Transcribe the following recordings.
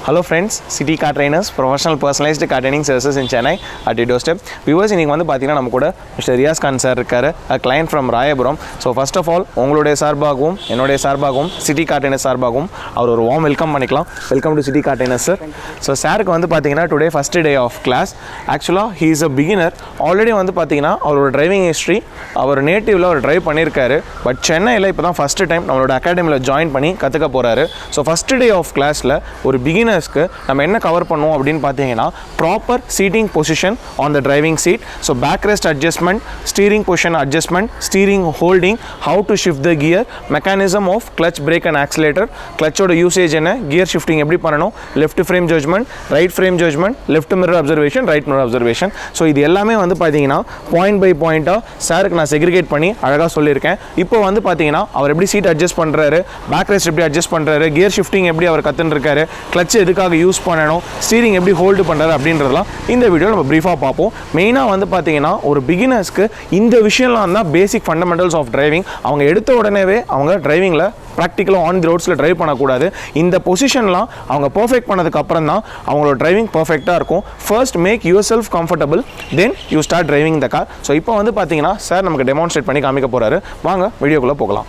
Hello friends, City Car Trainers, professional personalized car training services in Chennai at your doorstep. Viewers, இன்னைக்கு வந்து பாத்தீங்கன்னா நம்ம கூட Mr. Riyaz Khan sir இருக்காரு, a client from Royapuram. So first of all, உங்களுடைய சார்பாகவும் என்னுடைய சார்பாகவும் City Car Trainers சார்பாகவும் அவர் ஒரு warm welcome பண்ணிக்கலாம். Welcome to City Car Trainers sir. So சாருக்கு வந்து பாத்தீங்கன்னா today first day of class. Actually he is a beginner. Already வந்து பாத்தீங்கன்னா அவரோட driving history அவர் நேட்டிவ்ல அவர் டிரைவ் பண்ணிருக்காரு. பட் சென்னையில இப்போதான் ஃபர்ஸ்ட் டைம் நம்மளோட அகாடமில ஜாயின் பண்ணி கத்துக்க போறாரு. ஸோ ஃபர்ஸ்ட் டே ஆஃப் கிளாஸ்ல ஒரு பிகினர்ஸ்க்கு நம்ம என்ன கவர் பண்ணுவோம் அப்படின்னு பார்த்தீங்கன்னா proper seating position on the driving seat. So back rest adjustment, steering position adjustment, steering holding, how to shift the gear, mechanism of clutch brake and accelerator, கிளச்சோட usage என்ன, gear shifting எப்படி பண்ணணும், left frame judgement, right frame judgement, left mirror observation, right mirror observation. So இது எல்லாமே வந்து பார்த்தீங்கன்னா point by பாயிண்டாக சாருக்கு நான் செக்ரிகேட் பண்ணி அழகாக சொல்லியிருக்கேன். இப்போ வந்து பார்த்தீங்கன்னா அவர் எப்படி சீட் அட்ஜஸ்ட் பண்ணுறாரு, பேக் ரெஸ்ட் எப்படி அட்ஜஸ்ட் பண்ணுறாரு, கியர் ஷிஃப்டிங் எப்படி அவர் கற்றுருக்காரு, கிளச் எதுக்காக யூஸ் பண்ணணும், ஸ்டீரிங் எப்படி ஹோல்டு பண்ணுறாரு அப்படின்றதெல்லாம் இந்த வீடியோ நம்ம ப்ரீஃபாக பார்ப்போம். மெயினாக வந்து பார்த்தீங்கன்னா ஒரு பிகினர்ஸ்க்கு இந்த விஷயம்லாம் தான் பேசிக் ஃபண்டமெண்டல்ஸ் ஆஃப் டிரைவிங். அவங்க எடுத்த உடனேவே அவங்க டிரைவிங்கில் ப்ராக்டிக்கலாக ஆன் தி ரோட்ஸில் ட்ரைவ் பண்ணக்கூடாது. இந்த பொசிஷன்லாம் அவங்க பர்ஃபெக்ட் பண்ணதுக்கு அப்புறம் தான் அவங்களோட டிரைவிங் பர்ஃபெக்டாக இருக்கும். First make yourself comfortable, then you start driving the car. So இப்போ வந்து பார்த்தீங்கன்னா சார் நமக்கு டெமான்ஸ்ட்ரேட் பண்ணி காமிக்க போகிறாரு. வாங்க வீடியோக்குள்ளே போகலாம்.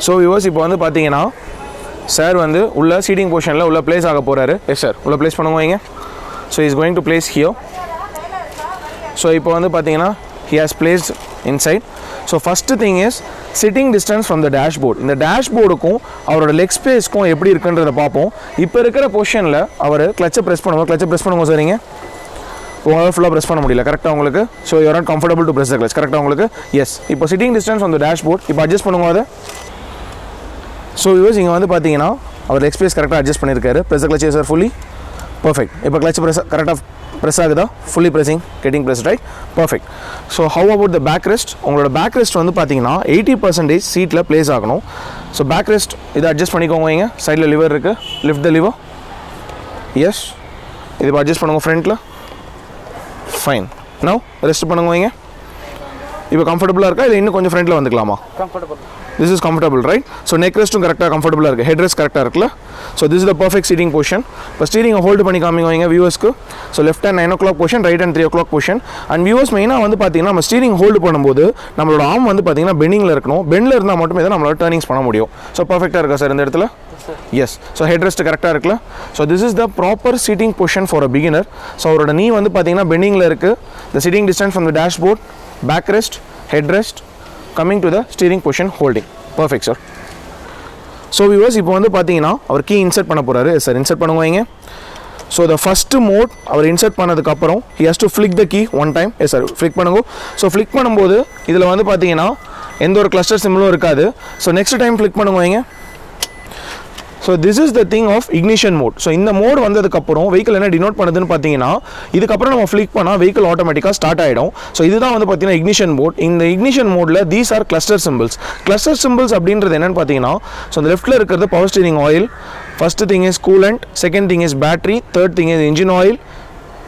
ஸோ வியூவர்ஸ், இப்போ வந்து பார்த்தீங்கன்னா சார் வந்து உள்ள சீட்டிங் பொசிஷனில் உள்ள பிளேஸ் ஆக போகிறாரு. எஸ் சார், உள்ள பிளேஸ் பண்ணுங்க வைங்க. So is going to place here. So இப்போ வந்து பார்த்தீங்கன்னா he has placed inside. So first thing is sitting distance from the dashboard. இந்த டேஷ்போர்டுக்கும் அவரோட லெக் ஸ்பேஸ்க்கும் எப்படி இருக்குன்றதை பார்ப்போம். இப்போ இருக்கிற பொசிஷனில் அவர் கிளச்சை ப்ரெஸ் பண்ணுவோம் சரிங்க. உங்களால் ஃபுல்லாக ப்ரெஸ் பண்ண முடியல கரெக்டாக உங்களுக்கு. So you're not comfortable to press the clutch கரெக்டாக உங்களுக்கு. எஸ், இப்போ sitting distance on the dashboard. இப்போ அட்ஜஸ்ட் பண்ணுங்க அதை. ஸோ யூஸ் இங்கே வந்து பார்த்தீங்கன்னா அவர் லெக் ஸ்பேஸ் கரெக்டாக அட்ஜஸ்ட் பண்ணியிருக்காரு. Press the clutch sir fully perfect. இப்போ கிளச் கரெக்டாக ப்ரெஸ் ஆகுதா, fully pressing, getting press right, perfect. So how about the back rest? உங்களோட பேக் ரெஸ்ட் வந்து பார்த்தீங்கன்னா 80% சீட்டில் ப்ளேஸ் ஆகணும். ஸோ பேக் ரெஸ்ட் இதை அட்ஜஸ்ட் பண்ணிக்கோங்க வைங்க. சைடில் லிவர் இருக்குது, லிஃப்ட் த லிவர். எஸ், இது இப்போ அட்ஜஸ்ட் பண்ணுங்க ஃப்ரண்ட்டில். ஃபைன். நவ் ரெஸ்ட் பண்ணுங்க வைங்க. இப்போ கம்ஃபர்டபுளாக இருக்கா இல்லை இன்னும் கொஞ்சம் ஃப்ரண்ட்டில் வந்துக்கலாமா? Comfortable. This is comfortable right. So neck ரெஸ்ட்டும் கரெக்டாக கம்ஃபர்டபுளாக இருக்குது, ஹெட் ரெஸ்ட் கரெக்டாக இருக்குல்ல. So this is the perfect seating position. இப்போ ஸ்டீரிங்கை ஹோல்டு பண்ணி காமிங்க வைங்க வியூவர்ஸ்க்கு. So left hand 9 o'clock position, right hand 3 o'clock position. And viewers மெயினாக வந்து பார்த்தீங்கன்னா நம்ம ஸ்டீரிங் ஹோல்டு பண்ணும்போது நம்மளோட ஆர்ம் வந்து பார்த்தீங்கன்னா பெண்டிங்கில் இருக்கணும். பெண்டில் இருந்தால் மட்டுமே தான் நம்மளோட டர்னிங்ஸ் பண்ண முடியும். ஸோ பர்ஃபெக்டாக இருக்கா சார் இந்த இடத்துல? எஸ். ஸோ ஹெட் ரெஸ்ட் கரெக்டாக இருக்குல்ல. So this is the proper seating position for a beginner. So அவரோட நீ வந்து பார்த்தீங்கன்னா பெண்டிங்கில் இருக்குது. The seating distance from the dashboard, back rest, head rest, coming to the steering position holding. Perfect sir. So viewers, இப்போ வந்து பார்த்தீங்கன்னா அவர் key insert பண்ண போகிறாரு. சார் இன்சர்ட் பண்ணுங்க வைங்க. ஸோ த ஃபஸ்ட்டு மோட் அவர் இன்சர்ட் பண்ணதுக்கப்புறம் he has to flick the key one time. Yes sir, flick பண்ணுங்க. ஸோ ஃப்ளிக் பண்ணும்போது இதில் வந்து பார்த்தீங்கன்னா எந்த ஒரு கிளஸ்டர் சிம்பிளும் இருக்காது. ஸோ நெக்ஸ்ட் டைம் ஃப்ளிக் பண்ணுங்க வைங்க. So this is the thing of ignition mode. So இந்த மோட் வந்ததுக்கப்புறம் வெஹிக்கிள் என்ன டினோட் பண்ணுதுன்னு பார்த்தீங்கன்னா இதுக்கப்புறம் நம்ம ஃப்ளிக் பண்ணால் வெஹிக்கிள் ஆட்டோமேட்டிக்காக ஸ்டார்ட் ஆகிடும். ஸோ இதுதான் வந்து பார்த்தீங்கன்னா இக்னிஷன் மோட். இந்த இக்னிஷன் மோடில் these are cluster symbols. Cluster symbols அப்படின்றது என்னென்னு பார்த்தீங்கன்னா, ஸோ அந்த லெஃப்ட்டில் இருக்கிறது power steering oil, first thing is coolant, second thing is battery, third thing is engine oil,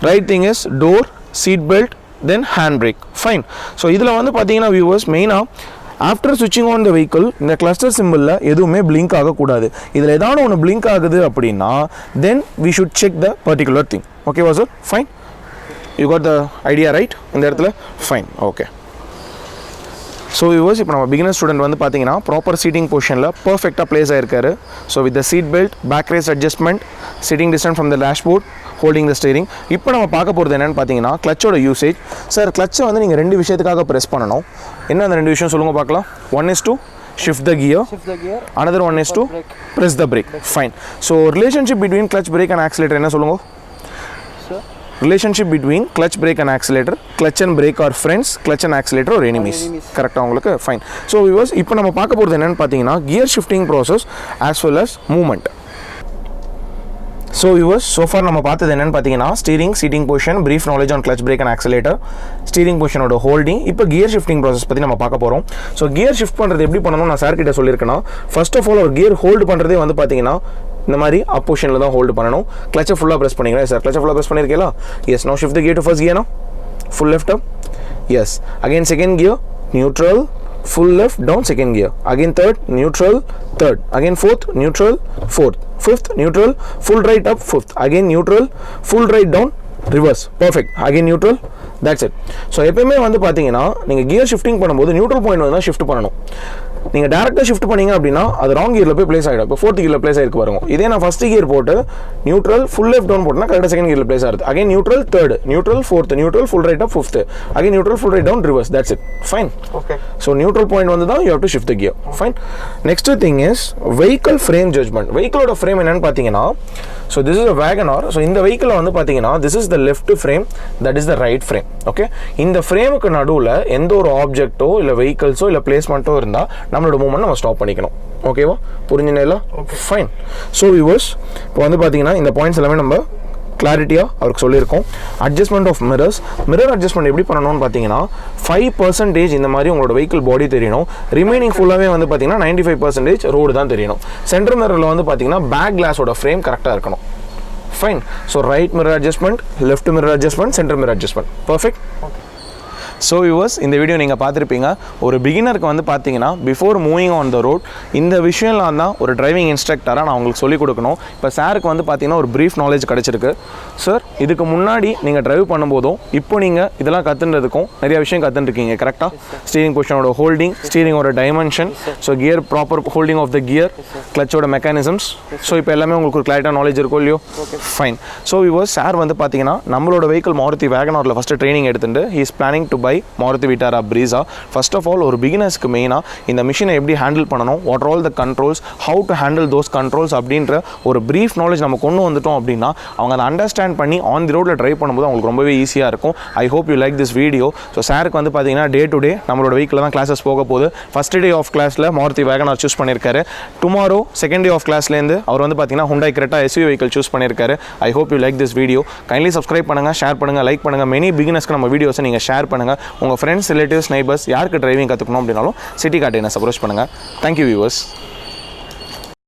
right thing is door, seat belt, then hand brake. Fine. So இதில் வந்து பார்த்தீங்கன்னா viewers மெயினாக ஆஃப்டர் ஸ்விட்சிங் ஆன் த வெஹிக்கிள் இந்த cluster சிம்பிளில் எதுவுமே blink ஆகக்கூடாது. இதில் ஏதாவது ஒன்று பிளிங்க் ஆகுது அப்படின்னா then we should check the particular thing. ஓகேவா sir? Fine. You got the idea right இந்த இடத்துல? ஃபைன். ஓகே. ஸோ வியூவர்ஸ், இப்போ நம்ம பிகினர் ஸ்டூடெண்ட் வந்து பார்த்தீங்கன்னா ப்ராப்பர் சீட்டிங் பொசிஷனில் பர்ஃபெக்டாக ப்ளேஸ் ஆகிருக்காரு. So with the seat belt, back rest adjustment, sitting distance from the dashboard, holding the steering. இப்போ நம்ம பார்க்க போகிறது என்னென்னு பார்த்தீங்கன்னா கிளச்சோட யூசேஜ். சார் கிளச்சை வந்து நீங்கள் 2 விஷயத்துக்காக ப்ரெஸ் பண்ணணும். என்ன அந்த 2 விஷயம் சொல்லுங்கள் பார்க்கலாம். 1 is to shift the gear, another 1 is to press the brake. Fine. So relationship between clutch, brake and accelerator என்ன சொல்லுங்க? Relationship between clutch, brake and accelerator. Clutch and brake are friends, clutch and accelerator are enemies. கரெக்டாக உங்களுக்கு? Fine. So viewers, இப்போ நம்ம பார்க்க போகிறது என்னென்னு பார்த்தீங்கன்னா gear shifting process as well as movement. So viewers, so far நம்ம பார்த்தது என்னென்னு பார்த்தீங்கன்னா steering, seating position, brief knowledge on clutch, brake and accelerator, steering பொசிஷனோட ஹோல்டிங். இப்போ கியர் ஷிஃப்டிங் ப்ராசஸ் பற்றி நம்ம பார்க்க போகிறோம். ஸோ கியர் ஷிஃப்ட் பண்ணுறது எப்படி பண்ணணும் நான் சார் கிட்ட சொல்லியிருக்கேன்னா, ஃபர்ஸ்ட் ஆஃப் ஆல் ஒரு கியர் ஹோல்டு பண்ணுறதே வந்து பார்த்தீங்கன்னா இந்த மாதிரி அப் பொசிஷனில் தான் ஹோல்டு பண்ணணும். கிளச்சை ஃபுல்லாக ப்ரெஸ் பண்ணிங்களா சார்? கிளச்சை ஃபுல்லாக ப்ரெஸ் பண்ணியிருக்கீங்களா? Yes. No shift the gear to first gear. No full left up. Yes. Again second gear neutral, full left, down second gear. Again third, neutral, third. Again fourth, neutral, fourth. fifth, neutral, full right up, fifth, again neutral, full right down, reverse, perfect, again neutral, that's it. So எப்பயுமே வந்து பார்த்தீங்கன்னா நீங்கள் gear shifting பண்ணும்போது neutral point வந்து தான் shift பண்ணணும். நீங்கள் டேரெக்டாக ஷிஃப்ட் பண்ணீங்க அப்படின்னா அது ராங் கியரில் போய் பிளேஸ் ஆகிடும். இப்போ ஃபோர்த் கியரில் பிளேஸ் ஆகிருக்கு பாருங்க. இதே நான் ஃபஸ்ட் கியர் போட்டு நியூட்ரல் ஃபுல் லெஃப்ட் டவுன் போட்டேன்னா கரெக்டாக செகண்ட் கியரில் பிளேஸ் ஆகுது. Again neutral third, neutral fourth, neutral full right up fifth, again neutral full right down reverse, that's it, fine. Okay. So neutral point வந்து தான் you have to shift the gear, fine. Next thing is vehicle frame judgement. வெஹிக்கிளோட frame என்னன்னு பார்த்தீங்கன்னா, so this is a WagonR. So இந்த vehicle வந்து பார்த்தீங்கன்னா this is the left frame, that is the right frame. Okay. இந்த ஃப்ரேமுக்கு நடுவில் எந்த ஒரு ஆப்ஜெக்ட்டோ இல்லை வெஹிக்கல்ஸோ இல்லை பிளேஸ்மெண்ட்டோ இருந்தால் நம்மளோட மூவ்மெண்ட் நம்ம ஸ்டாப் பண்ணிக்கணும். ஓகேவா? புரிஞ்சுனேல? ஃபைன். ஸோ வியூவர்ஸ், இப்போ வந்து பார்த்தீங்கன்னா இந்த பாயிண்ட்ஸ் எல்லாமே நம்ம கிளாரிட்டியாக அவருக்கு சொல்லியிருக்கோம். Adjustment of mirrors. Mirror adjustment எப்படி பண்ணணும்னு பார்த்தீங்கன்னா 5% இந்த மாதிரி உங்களோட வெஹிக்கிள் பாடி தெரியணும். ரிமைனிங் ஃபுல்லாகவே வந்து பார்த்தீங்கன்னா 95% ரோடு தான் தெரியணும். சென்டர் மிரரில் வந்து பார்த்தீங்கன்னா பேக் கிளாஸோட ஃப்ரேம் கரெக்டாக இருக்கணும். Fine. So right mirror adjustment, left mirror adjustment, centre mirror adjustment, perfect. So viewers, இந்த வீடியோ நீங்கள் பார்த்துருப்பீங்க. ஒரு பிகினருக்கு வந்து பார்த்தீங்கன்னா before moving on the road இந்த விஷயம்லாம் தான் ஒரு டிரைவிங் இன்ஸ்ட்ரக்டராக நான் உங்களுக்கு சொல்லிக் கொடுக்கணும். இப்போ சாருக்கு வந்து பார்த்தீங்கன்னா ஒரு ப்ரீஃப் நாலேஜ் கிடச்சிருக்கு. சார், இதுக்கு முன்னாடி நீங்கள் டிரைவ் பண்ணும்போதும் இப்போ நீங்கள் இதெல்லாம் கற்றுன்றதுக்கும் நிறைய விஷயம் கற்றுருக்கீங்க கரெக்டாக. ஸ்டீரிங் பொசிஷனோட ஹோல்டிங், ஸ்டீரிங்கோட dimension, so gear proper holding of the gear, கிளச்சோட மெக்கானிசம்ஸ், ஸோ இப்போ எல்லாமே உங்களுக்கு ஒரு கிளாரிட்டாக நாலேஜ் இருக்கும் இல்லையோ? ஃபைன். ஸோ வியூவர்ஸ், சார் வந்து பார்த்தீங்கன்னா நம்மளோட வெஹிக்கிள் மாருதி வேகனாரில் ஃபஸ்ட்டு ட்ரைனிங் எடுத்துட்டு he is planning to buy Maruti Vitara Brezza. First of all ஒரு பிகினர்ஸ்க்கு மெயினாக இந்த மிஷினை எப்படி ஹேண்டில் பண்ணணும், what are all the controls, how to handle those controls அப்படின்ற ஒரு ப்ரீஃப் நாலேஜ் நம்ம கொண்டு வந்துட்டோம் அப்படின்னா அவங்க அதை அண்டர்ஸ்டாண்ட் பண்ணி ஆன் தி ரோட்டில் ட்ரைவ் பண்ணும்போது அவங்களுக்கு ரொம்பவே ஈஸியாக இருக்கும். ஐ hope you like this video. So சாருக்கு வந்து பார்த்தீங்கன்னா டே டு டே நம்மளோட வீக்கில் தான் கிளாஸஸ் போக போகுது. ஃபஸ்ட் டே ஆஃப் கிளாஸில் மாருதி வேகனார் சூஸ் பண்ணியிருக்காரு. டுமாரோ செகண்ட் டே ஆஃப் கிளாஸ்லேருந்து அவர் வந்து பார்த்தீங்கன்னா Hyundai Creta SUV vehicle choose பண்ணியிருக்காரு. I hope you like this video. Kindly subscribe பண்ணுங்கள், ஷேர் பண்ணுங்கள், லைக் பண்ணுங்கள். மெனி பிகினர்ஸ்க்கு நம்ம வீடியோஸை நீங்கள் ஷேர் பண்ணுங்கள். உங்கள் ஃப்ரெண்ட்ஸ், ரிலேட்டிவ்ஸ், நெய்பர்ஸ் யாருக்கு டிரைவிங் கற்றுக்கணும் அப்படின்னாலும் சிட்டி கார்ட் என்ன அப்ரோச் பண்ணுங்கள். Thank you viewers.